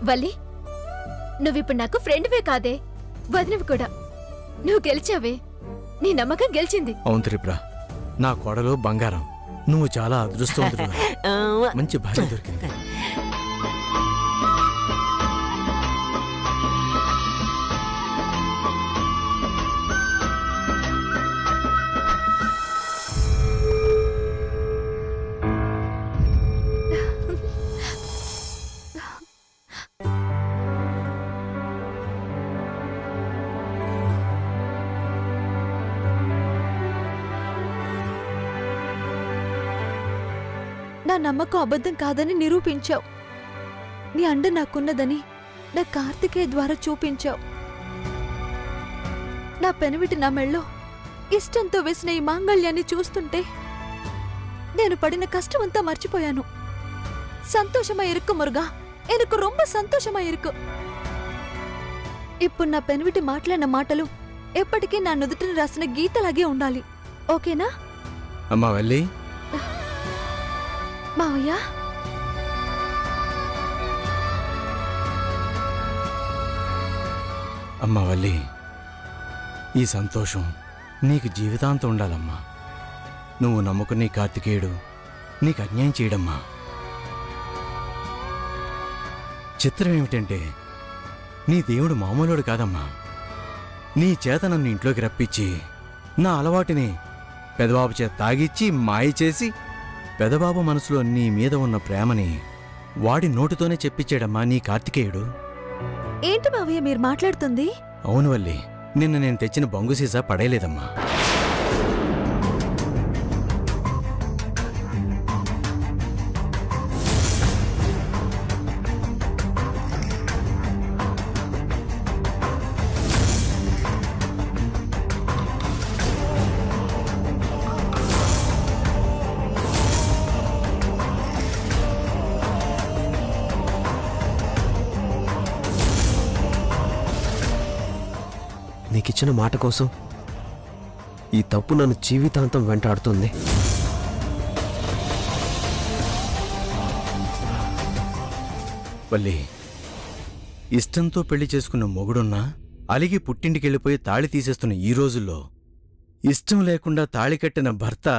వల్లి, నువ్విప్పుడు నాకు ఫ్రెండ్వే కాదే, వదినవి కూడా. నువ్వు గెలిచావే, నీ నమ్మకం గెలిచింది. అవును త్రిపుర, నా కోడలు బంగారం. నువ్వు చాలా అదృష్టవంతుడు. మంచి భార్య దొరికింది. నా నమ్మకం అబద్ధం కాదని నిరూపించావు. నీ అండ నాకున్నదని నా కార్తికేయ ద్వారా చూపించావు. నా పెనివిటి నా మెళ్ళో ఇష్టంతో వేసిన ఈ మాంగళ్యాన్ని చూస్తుంటే నేను పడిన కష్టమంతా మర్చిపోయాను. సంతోషమా ఇరుక్కు మురుగా, ఎనకు రొంబ సంతోషమా ఇరుక్కు. ఇప్పుడు నా పెనివిటి మాట్లాడిన మాటలు ఎప్పటికీ నా నుదుటిని రాసిన గీతలాగే ఉండాలి. ఓకేనా? అమ్మా వల్లి. మావయ్య, అమ్మా వల్లి, ఈ సంతోషం నీకు జీవితాంతం ఉండాలమ్మా. నువ్వు నమ్ముకునే కార్తికేయుడు నీకు అన్యాయం చేయడమ్మా. చిత్రం ఏమిటంటే, నీ దేవుడు మామూలుడు కాదమ్మా. నీ చేత నన్ను ఇంట్లోకి రప్పించి నా అలవాటిని పెదబాబు చేత తాగిచ్చి మాయ చేసి పెదబాబు మనసులో నీ మీద ఉన్న ప్రేమని వాడి నోటితోనే చెప్పించాడమ్మా నీ కార్తికేయుడు. ఏంటి మావయ్య మీరు మాట్లాడుతుంది? అవును వల్లి, నిన్న నేను తెచ్చిన బొంగు సీసా పడేయలేదమ్మా. నీకిచ్చిన మాట కోసం ఈ తప్పు నన్ను జీవితాంతం వెంటాడుతుంది. వల్లి, ఇష్టంతో పెళ్లి చేసుకున్న మొగుడున్నా అలిగి పుట్టింటికెళ్ళిపోయి తాళి తీసేస్తున్న ఈ రోజుల్లో ఇష్టం లేకుండా తాళి కట్టిన భర్త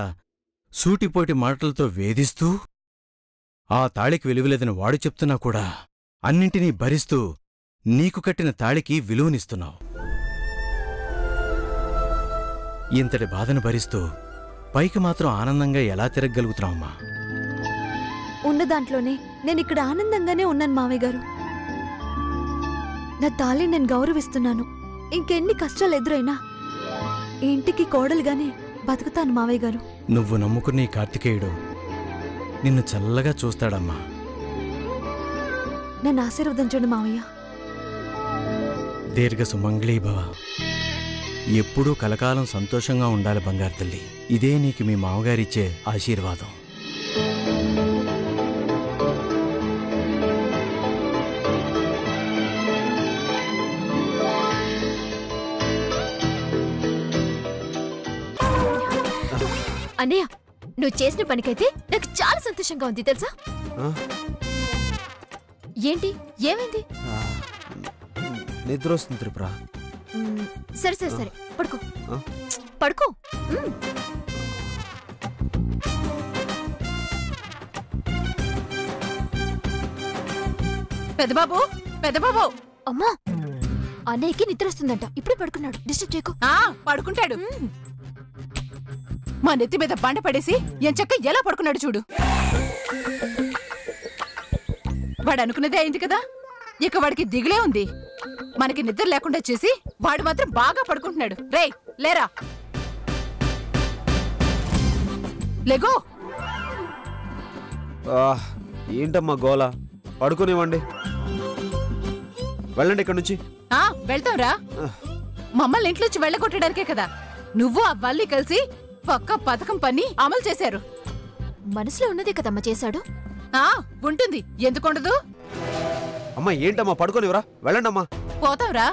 సూటిపోటి మాటలతో వేధిస్తూ ఆ తాళికి విలువలేదని వాడు చెప్తున్నా కూడా అన్నింటినీ భరిస్తూ నీకు కట్టిన తాళికి విలువనిస్తున్నావు. ఇంతటి బాధను భరిస్తూ పైకి మాత్రం ఆనందంగా ఎలా తిరగగలుగుతున్నావమ్మా? ఉన్న దాంట్లోనే నేనిక్కడ ఆనందంగానే ఉన్నాను మావయ్య గారు. నా తాళి నేను గౌరవిస్తున్నాను. ఇంకెన్ని కష్టాలు ఎదురైనా ఇంటికి కోడలుగానే బతుకుతాను మావయ్య గారు. నువ్వు నమ్ముకున్న ఈ కార్తికేయుడు నిన్ను చల్లగా చూస్తాడమ్మా. నన్ను ఆశీర్వదించండి మావయ్య. దీర్ఘ సుమంగళీ భవ. ఎప్పుడూ కలకాలం సంతోషంగా ఉండాలి బంగారు తల్లి. ఇదే నీకు మీ మామగారిచ్చే ఆశీర్వాదం. అన్నయ్య, నువ్వు చేసిన పనికైతే నాకు చాలా సంతోషంగా ఉంది తెలుసా? ఏంటి, ఏమైంది? నిద్ర వస్తుంది త్రిపుర. సరే సరే సరే, పడుకో పడుకో. పెద్దబాబు, పెద్దబాబు. అమ్మా, అన్నయ్యకి నిద్ర వస్తుందంట, ఇప్పుడు పడుకున్నాడు. డిస్టర్బ్ చేయకు. పడుకుంటాడు. మా నెత్తి మీద బండ పడేసి ఎంచక్క ఎలా పడుకున్నాడు చూడు. వాడు అనుకున్నదే అయింది కదా, ఇక వాడికి దిగులే ఉంది. మనకి నిద్ర లేకుండా చేసి వాడు మాత్రం బాగా పడుకుంటున్నాడు. రేయ్ లేరా, లేగో. ఏంటమ్మా గోల? పడుకోనివ్వండి, వెళ్ళండి ఇక్కడి నుంచి. వెళ్తాంరా. మమ్మల్ని ఇంట్లోంచి వెళ్ళగొట్టడానికే కదా నువ్వు ఆ వల్లి కలిసి పక్క పథకం పని అమలు చేశారు. మనసులో ఉన్నదే కదమ్మా చేశాడు. ఉంటుంది, ఎందుకుండదు? అమ్మా ఏంటమ్మా, పడుకోనివరా? వెళ్ళండి అమ్మా. పోతావురా?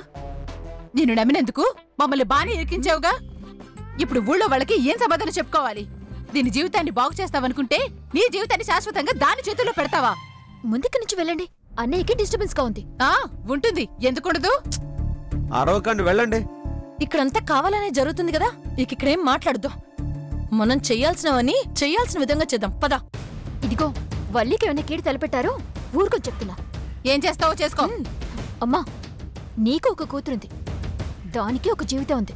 నిన్ను నమ్మినందుకు మమ్మల్ని బానే ఇరికించావుగా. ఇప్పుడు ఊళ్ళో వాళ్ళకి ఏం సమాధానం చెప్పుకోవాలి? దీని జీవితాన్ని బాగు చేస్తావనుకుంటే నీ జీవితాన్ని శాశ్వతంగా దాని చేతుల్లో పెడతావా? ముందుకు నుంచి వెళ్ళండి, అన్నయ్యకి డిస్టర్బెన్స్ గా ఉంది. ఉంటుంది, ఎందుకుండదు? అరవకండి, వెళ్ళండి. ఇక్కడంతా కావాలనే జరుగుతుంది కదా, ఇక ఇక్కడేం మాట్లాడద్దు. మనం చెయ్యాల్సినవని చెయ్యాల్సిన విధంగా చేద్దాం, పద. ఇదిగో వల్లికి ఏమైనా కీడు తలపెట్టారో ఊరుకొని చెప్తున్నా. ఏం చేస్తావో చేసుకో. అమ్మా, నీకు ఒక కూతురుంది, దానికి ఒక జీవితం ఉంది.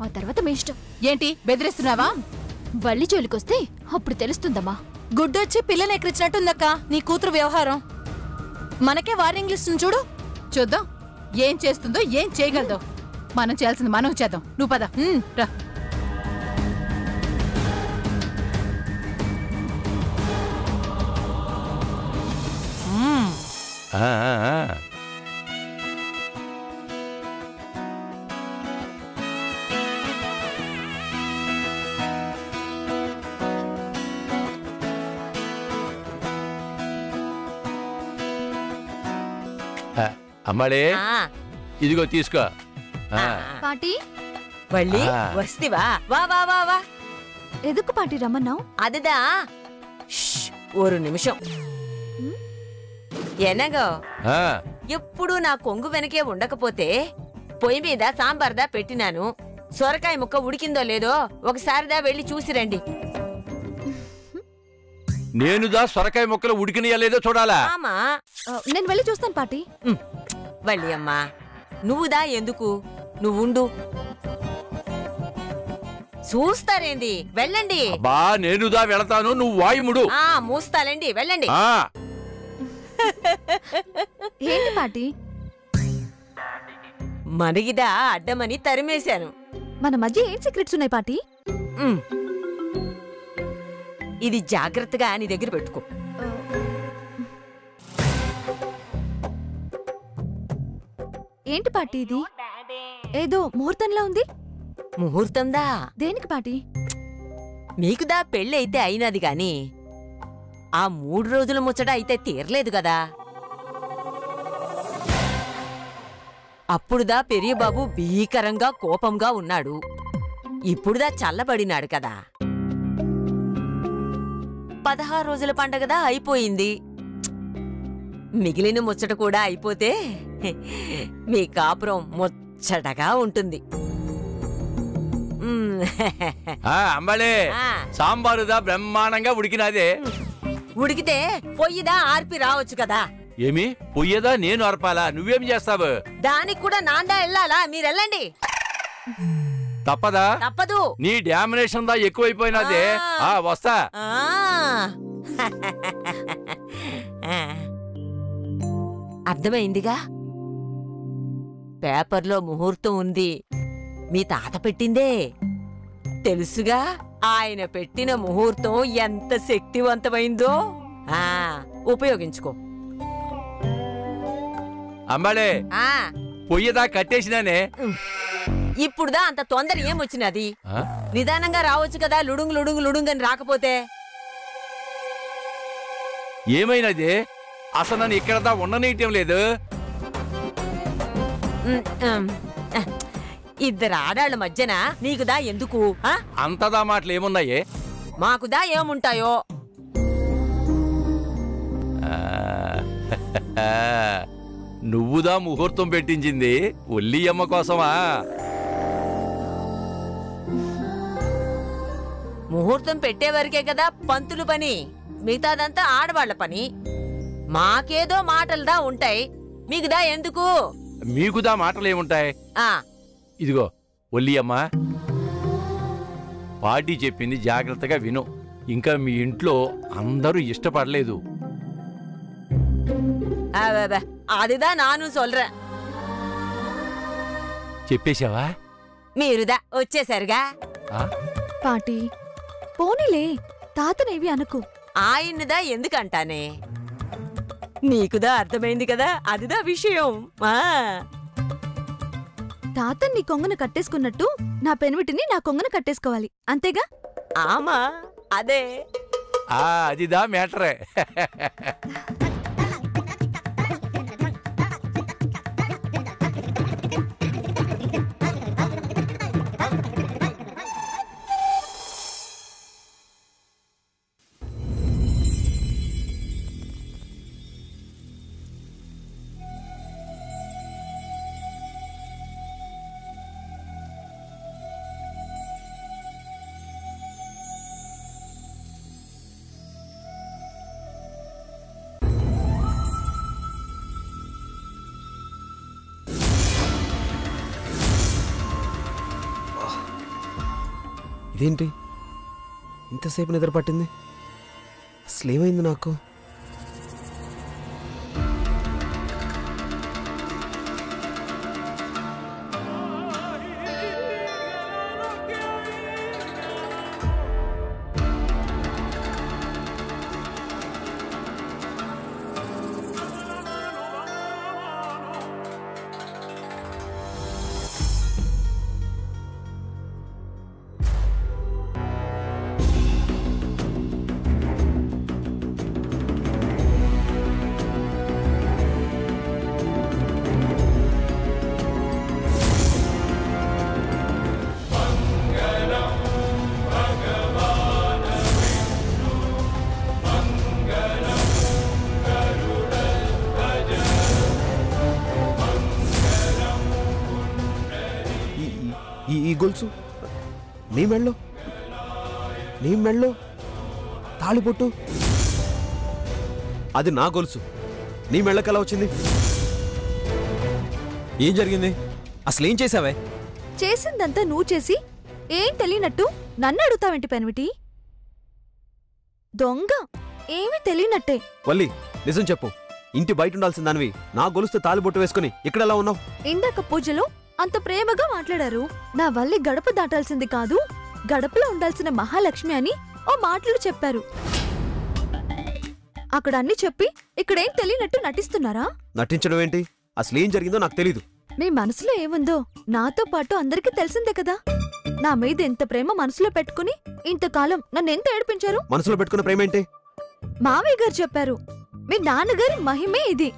ఆ తర్వాత మీ ఇష్టం. ఏంటి బెదిరిస్తున్నావా? వల్లి జోలికొస్తే అప్పుడు తెలుస్తుందమ్మా. గుడ్డొచ్చి పిల్లని ఎక్కరిచ్చినట్టుందక్క నీ కూతురు వ్యవహారం. మనకే వార్నింగ్ ఇస్తుంది చూడు. చూద్దాం ఏం చేస్తుందో, ఏం చేయగలదో. మనం చేయాల్సింది మనం చేద్దాం. నువ్వు పద. రా. అమ్మాడే, ఇదిగో తీసుకో. పాటి వళ్ళి వస్తివా? వా వా వా వా. ఎదుకు పాటి రమ్మన్నావు? அதுதா ஒரு నిమిషం. ఎనగో ఎప్పుడు నా కొంగు వెనకే ఉండకపోతే పొయ్యి మీద సాంబార్దా పెట్టినాను. సొరకాయ ముక్క ఉడికిందో లేదో ఒకసారిదా వెళ్ళి చూసిరండి. నేనుదా సొరకాయ ముక్కలు ఉడికినయా లేదో చూడాలా? ఆమా, నేను వెళ్ళి చూస్తాను పాటి. వళ్ళి అమ్మా, నువ్వుదా ఎందుకు? నువ్వుండు, చూస్తారేంది, వెళ్ళండి. బా నేనుదా వెళతాను, నువ్వు వాయుముడు. మూస్తాలండి, వెళ్ళండి. ఏంటి పాటి? మనగిదా అడ్డమని తరిమేశాను. మన మధ్య ఏం సీక్రెట్స్ ఉన్నాయి పాటి? ఇది జాగ్రత్తగా నీ దగ్గర పెట్టుకో. ఏంటి పాటి ఇది? ఏదో ముహూర్తంలా ఉంది. ముహూర్తందా? దేనికి పాటి? మీకుదా పెళ్ళి అయితే అయినది గాని ఆ 3 రోజుల ముచ్చట అయితే తీరలేదు కదా. అప్పుడుదా పెరియబాబు భీకరంగా కోపంగా ఉన్నాడు. ఇప్పుడుదా చల్లబడినాడు కదా. 16 రోజుల పండగదా అయిపోయింది. మిగిలిన ముచ్చట కూడా అయిపోతే మీ కాపురం ముచ్చటగా ఉంటుంది. అంబళే, సాంబారుదా బ్రహ్మాండంగా ఉడికినాదే. ఉడికితే పొయ్యిదా ఆర్పి రావచ్చు కదా. ఏమి పొయ్యేదా నేను అర్పాలా? నువ్వేం చేస్తావు? దానికి కూడా నాందా వెళ్ళాలా? మీరెళ్ళండి. తప్పదా? తప్పదు. నీ డామినేషన్ దా ఎక్కువైపోయినదే. వస్తా. అర్థమైందిగా. పేపర్లో ముహూర్తం ఉంది. మీ తాత పెట్టిందే తెలుసుగా. ఆయన పెట్టిన ముహూర్తం ఎంత శక్తివంతమైందో. ఉపయోగించుకో. అంబళే, పొయ్యదా కట్టేసినానే. ఇప్పుడుదా అంత తొందర ఏమొచ్చినది? నిదానంగా రావచ్చు కదా. లుడుంగు లుడుంగు లుడుంగని రాకపోతే ఏమైనది? అసలు నన్ను ఇక్కడదా ఉండనీయటం లేదు. ఇద్దరు ఆడాళ్ళ మధ్యన నీకుదా ఎందుకు? అంతదా మాటలు ఏమున్నాయే? మాకుదా ఏముంటాయో. నువ్వుదా ముహూర్తం పెట్టించింది ఒల్లియమ్మ కోసమా? ముహూర్తం పెట్టేవరకే కదా పంతులు పని. మిగతాదంతా ఆడవాళ్ల పని. మాకేదో మాటలుదా ఉంటాయి, మీకుదా ఎందుకు? మీకుదా మాటలేముంటాయి? ఇదిగో ఒల్లియమ్మ, పార్టీ చెప్పింది జాగ్రత్తగా విను. ఇంకా మీ ఇంట్లో అందరూ ఇష్టపడలేదు. అదిదా నాను సొల్ర. చెప్పేశావా? మీరుదా వచ్చేసరిగా. పాటి పోనీలే, తాతనేవి అనుకు. ఆయన్నుదా ఎందుకంటానే? నీకుదా అర్థమైంది కదా, అదిదా విషయం. తాతని నీ కొంగను కట్టేసుకున్నట్టు నా పెనిమిటిని నా కొంగను కట్టేసుకోవాలి, అంతేగా? ఆమా, అదే. అదిదా మ్యాటరే. ఇదేంటి ఇంతసేపు నిద్ర పట్టింది? అసలేమైంది నాకు? ఈ గొలుసు నీ మెళ్ళో తాళిబొట్టు, అది నా గొలుసు నీ మెళ్ళకి ఎలా వచ్చింది? ఏం జరిగింది? అసలేం చేసావే? చేసిందంతా నువ్వు చేసి ఏం తెలియనట్టు నన్ను అడుగుతావేంటి పెన్విటి? దొంగ ఏమీ తెలియనట్టే. వల్లి నిజం చెప్పు, ఇంటి బయట ఉండాల్సిన దానివి నా గొలుస్తే తాళిబొట్టు వేసుకుని ఇక్కడ ఎలా ఉన్నావు? ఇందాక పూజలో అంత ప్రేమగా మాట్లాడారు. నా వల్లి గడప దాటాల్సింది కాదు, గడపలో ఉండాల్సిన మహాలక్ష్మి అని ఓ మాటలు చెప్పారు. అక్కడ అన్ని చెప్పి ఇక్కడేం తెలియనట్టు నటిస్తున్నారా? నటించడం ఏంటి? అసలేం జరిగిందో నాకు తెలీదు. మీ మనసులో ఏముందో నాతో పాటు అందరికీ తెలిసిందే కదా. నా మీద ఎంత ప్రేమ మనసులో పెట్టుకుని ఇంతకాలం నన్నెంత ఏడిపించారు. మనసులో పెట్టుకున్న ప్రేమ ఏంటి? మావయ్య గారు చెప్పారు, మీ నాన్నగారి మహిమే ఇది.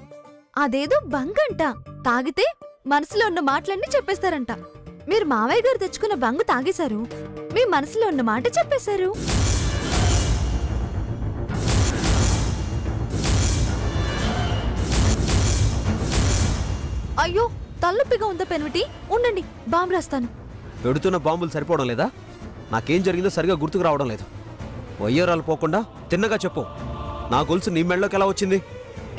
అదేదో బంగంట, తాగితే మనసులో ఉన్న మాటలన్నీ చెప్పేస్తారంట. మీరు మావయ్య గారు తెచ్చుకున్న బంగు తాగేశారు, మీ మనసులో ఉన్న మాట చెప్పేశారు. అయ్యో తలనొప్పిగా ఉందా పెన్విటి? ఉండండి, బాంబు రాస్తాను. పెడుతున్న బాంబులు సరిపోవడం లేదా? నాకేం జరిగిందో సరిగా గుర్తుకు రావడం లేదు. వయ్యారాలు పోకుండా తిన్నగా చెప్పు, నా గొలుసు నీ మెళ్ళలోకి ఎలా వచ్చింది?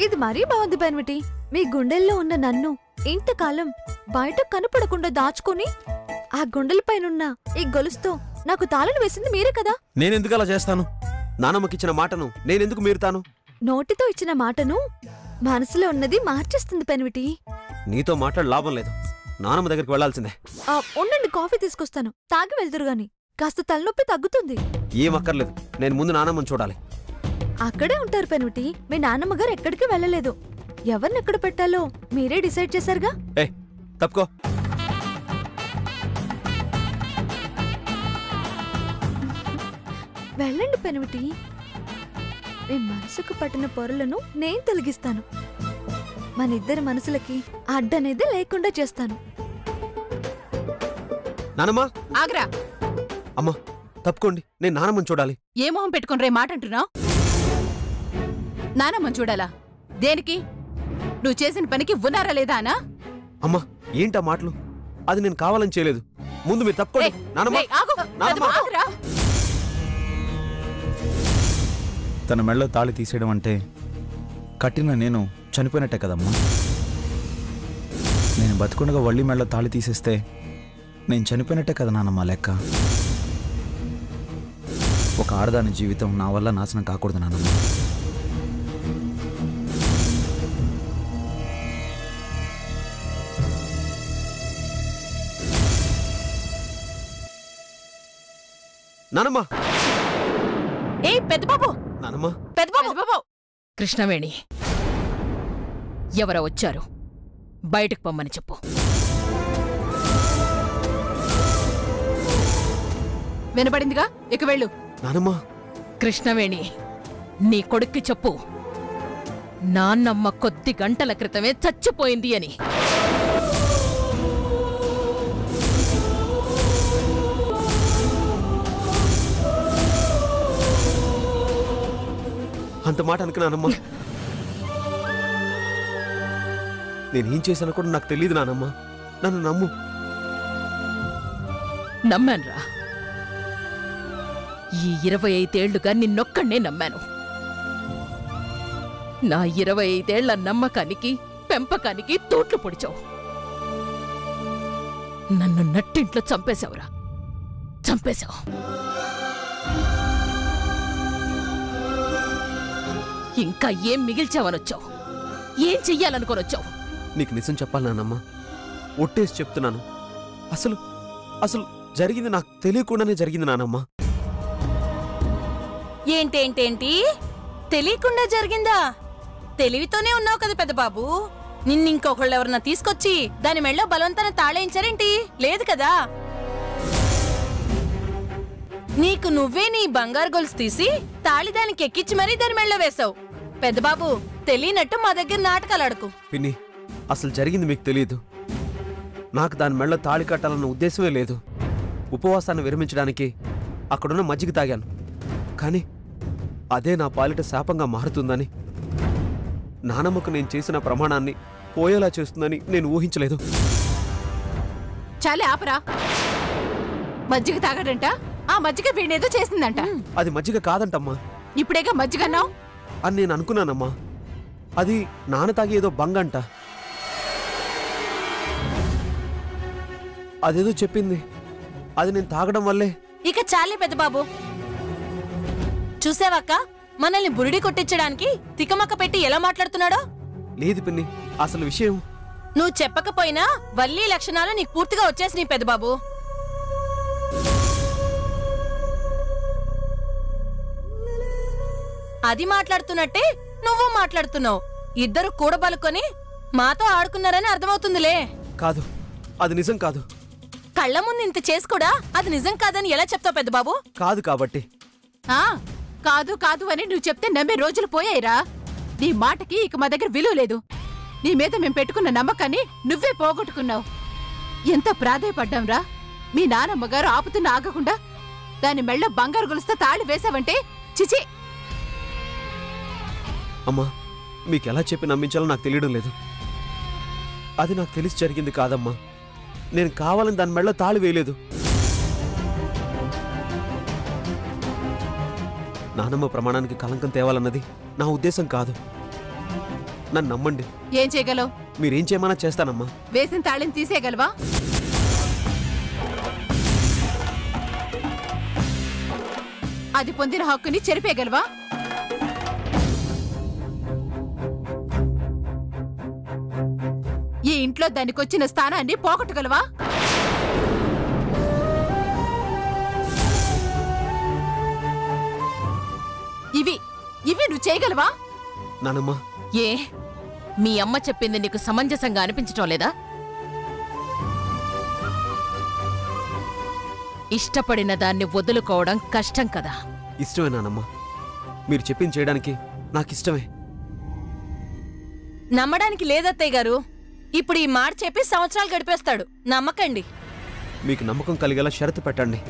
ఇది మరీ బాగుంది పెన్విటి. మీ గుండెల్లో ఉన్న నన్ను ఇంతకాలం బయట కనపడకుండా దాచుకుని ఆ గుండెలపైనున్న ఈ గొలుసుతో నాకు తాళను వేసింది మీరే కదా. నేనెందుకు అలా చేస్తాను? నానమ్మకిచ్చిన మాటను నేనెందుకు మీరుతాను? నోటితో ఇచ్చిన మాటను మనసులో ఉన్నది మార్చేస్తుంది పెన్విటి. నీతో మాట్లాడ లాభం లేదు, నానమ్మ దగ్గరికి వెళ్లాల్సిందే. ఉండండి, కాఫీ తీసుకొస్తాను, తాగి వెళ్తురు గాని. కాస్త తలనొప్పి తగ్గుతుంది. ఏం అక్కర్లేదు, నేను ముందు నానమ్మని చూడాలి. అక్కడే ఉంటారు పెన్విటి. మీ నాన్నమ్మ గారు ఎక్కడికి వెళ్ళలేదు. ఎవరిని ఎక్కడ పెట్టాలో మీరే డిసైడ్ చేశారుగా. తప్పుకో. వెళ్ళండి పెన్విటి. మీ మనసుకు పట్టిన పొరలను నేను తొలగిస్తాను. మన ఇద్దరి మనసులకి అడ్డనేది లేకుండా చేస్తాను. నానమ్మా ఆగ్రా. అమ్మా తప్పుకోండి, నేను నానమ్మని చూడాలి. ఏ మొహం పెట్టుకుని రే మాట అంటున్నావు? నానమ్మని చూడాలా? దేనికి? నువ్వు చేసిన పనికి ఉన్నారా లేదా అనా? అమ్మా ఏంటా మాటలు? అది నేను కావాలని చేయలేదు. ముందు మీరు తప్పుకోండి. తన మెళ్ళో తాళి తీసేయడం అంటే కట్టిన నేను చనిపోయినట్టే కదమ్మా. నేను బతుకుండగా వల్లి మెళ్ళో తాళి తీసేస్తే నేను చనిపోయినట్టే కదా నానమ్మ లెక్క. ఒక ఆడదాని జీవితం నా వల్ల నాశనం కాకూడదు నానమ్మ. నానమ్మ. పెద్దబాబు. నానమ్మ. పెద్దబాబు. కృష్ణవేణి, ఎవరో వచ్చారు, బయటకు పొమ్మని చెప్పు. వినపడిందిగా, ఇక వెళ్ళు. నానమ్మ. కృష్ణవేణి, నీ కొడుక్కి చెప్పు, నాన్నమ్మ కొద్ది గంటల క్రితమే చచ్చిపోయింది అని. అంత మాట అనుకున్నానమ్మా. నేనేం చేశానో కూడా నాకు తెలియదు నానమ్మ. నన్ను నమ్ము. నమ్మానురా. ఈ 25 ఏళ్లుగా నిన్నొక్కడే నమ్మాను. నా 25 ఏళ్ల నమ్మకానికి పెంపకానికి తోట్లు పొడిచావు. నన్ను నట్టింట్లో చంపేశావురా, చంపేశావు. ఇంకా ఏం మిగిల్చావనొచ్చావు? ఏం చెయ్యాలనుకోనొచ్చావు? నీకు నిజం చెప్పాలి నానమ్మ, ఒట్టేసి చెప్తున్నాను. అసలు అసలు జరిగింది నాకు తెలియకుండానే జరిగింది నానమ్మ. ఏంటేంటేంటి తెలియకుండా జరిగిందా? తెలివితోనే ఉన్నావు కదా పెద్ద బాబు. నిన్నింకొకళ్ళు ఎవరన్నా తీసుకొచ్చి దాని మెళ్ళో బలవంతాన తాళేయించారేంటి? లేదు కదా. నీకు నువ్వే నీ బంగారు గొలుసు తీసి తాళి దానికి ఎక్కించి మరీ దాని మెళ్ళో వేశావు. పెద్ద బాబు, తెలియనట్టు మా దగ్గర నాటకాలు ఆడుకు. పిన్ని, అసలు జరిగింది మీకు తెలియదు. నాకు దాని మెళ్ళ తాళి కట్టాలన్న ఉద్దేశమే లేదు. ఉపవాసాన్ని విరమించడానికి అక్కడున్న మజ్జిగ తాగాను. కానీ అదే నా పాలిట శాపంగా మారుతుందని, నానమ్మకు నేను చేసిన ప్రమాణాన్ని పోయేలా చేస్తుందని నేను ఊహించలేదు. చాలే ఆపరా. మజ్జిగ తాగడంట, ఆ మజ్జిగ వీణేదో చేసిందంట. అది మజ్జిగ కాదంటమ్మా. ఇప్పుడేగా మజ్జిగన్నావు అని నేను అనుకున్నానమ్మా. అది నాన్న తాగి ఏదో బంగంట. అదేదో చెప్పింది. అది నేను తాగడం వల్లే. ఇక చాలే పెద్ద బాబు. చూసావాక మనల్ని బురిడి కొట్టించడానికి తికమక్క పెట్టి ఎలా మాట్లాడుతున్నాడో. లేదు పిన్ని, అసలు విషయం నువ్వు చెప్పకపోయినా వల్లీ లక్షణాలు నీకు పూర్తిగా వచ్చేసినాయి పెద్ద బాబు. అది మాట్లాడుతున్నట్టే నువ్వు మాట్లాడుతున్నావు. ఇద్దరు కూడబలుకొని మాతో ఆడుకున్నారని అర్థమవుతుందిలే. కాదు, అది నిజం కాదు. కళ్ళ ముందు ఇంత చేసి కూడా అది నిజం కాదని ఎలా చెప్తావు పెద్ద బాబు? కాదు కాబట్టి. కాదు కాదు అని నువ్వు చెప్తే నమ్మే రోజులు పోయాయిరా. నీ మాటకి ఇక మా దగ్గర విలువ లేదు. నీ మీద మేము పెట్టుకున్న నమ్మకాన్ని నువ్వే పోగొట్టుకున్నావు. ఎంత ప్రాధేయపడ్డాంరా. మీ నానమ్మగారు ఆపుతున్న ఆగకుండా దాని మెళ్ళ బంగారు గొలుస్తో తాళి వేసావంటే చిచి. అమ్మా, మీకెలా చెప్పి నమ్మించాలో నాకు తెలియడం లేదు. అది నాకు తెలిసి జరిగింది కాదమ్మా. నేను కావాలని దాని మెళ్ళ తాళి వేయలేదు. నానమ్మ ప్రమాణానికి కలంకం తేవాలన్నది నా ఉద్దేశం కాదు. నన్ను నమ్మండి. ఏం చేయగలవు? మీరేం చేయమన్నా చేస్తానమ్మా. వేసిన తాళిని తీసేయగలవా? అది పొందిన హక్కుని చెరిపేయగలవా? ఈ ఇంట్లో దానికొచ్చిన స్థానాన్ని పోగొట్టగలవా? ఇవి నువ్వు చేయగలవా? నానమ్మా, ఏ మీ అమ్మ చెప్పింది నీకు సమంజసంగా అనిపించటం లేదా? ఇష్టపడిన దాన్ని వదులుకోవడం కష్టం కదా. ఇష్టమే నానమ్మా. మీరు చెప్పింది చేయడానికి నాకిష్టమే. నమ్మడానికి లేదత్తయ్య గారు. ఇప్పుడు ఈ మాట చెప్పి సంవత్సరాలు గడిపేస్తాడు. నమ్మకండి. మీకు నమ్మకం కలిగేలా షరతు పెట్టండి.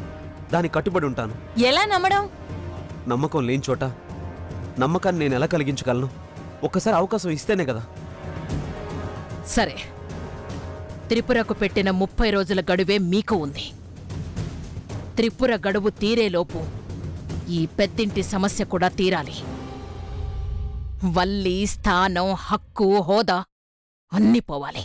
దానికి కట్టుబడి ఉంటాను. ఎలా నమ్మడం? నమ్మకం లేని చోట నమ్మకాన్ని నేను ఎలా కలిగించగలను? ఒక్కసారి అవకాశం ఇస్తేనే కదా. సరే, త్రిపురకు పెట్టిన 30 రోజుల గడువే మీకు ఉంది. త్రిపుర గడువు తీరేలోపు ఈ పెద్దింటి సమస్య కూడా తీరాలి. వల్లి స్థానం, హక్కు, హోదా అన్నీ పోవాలి.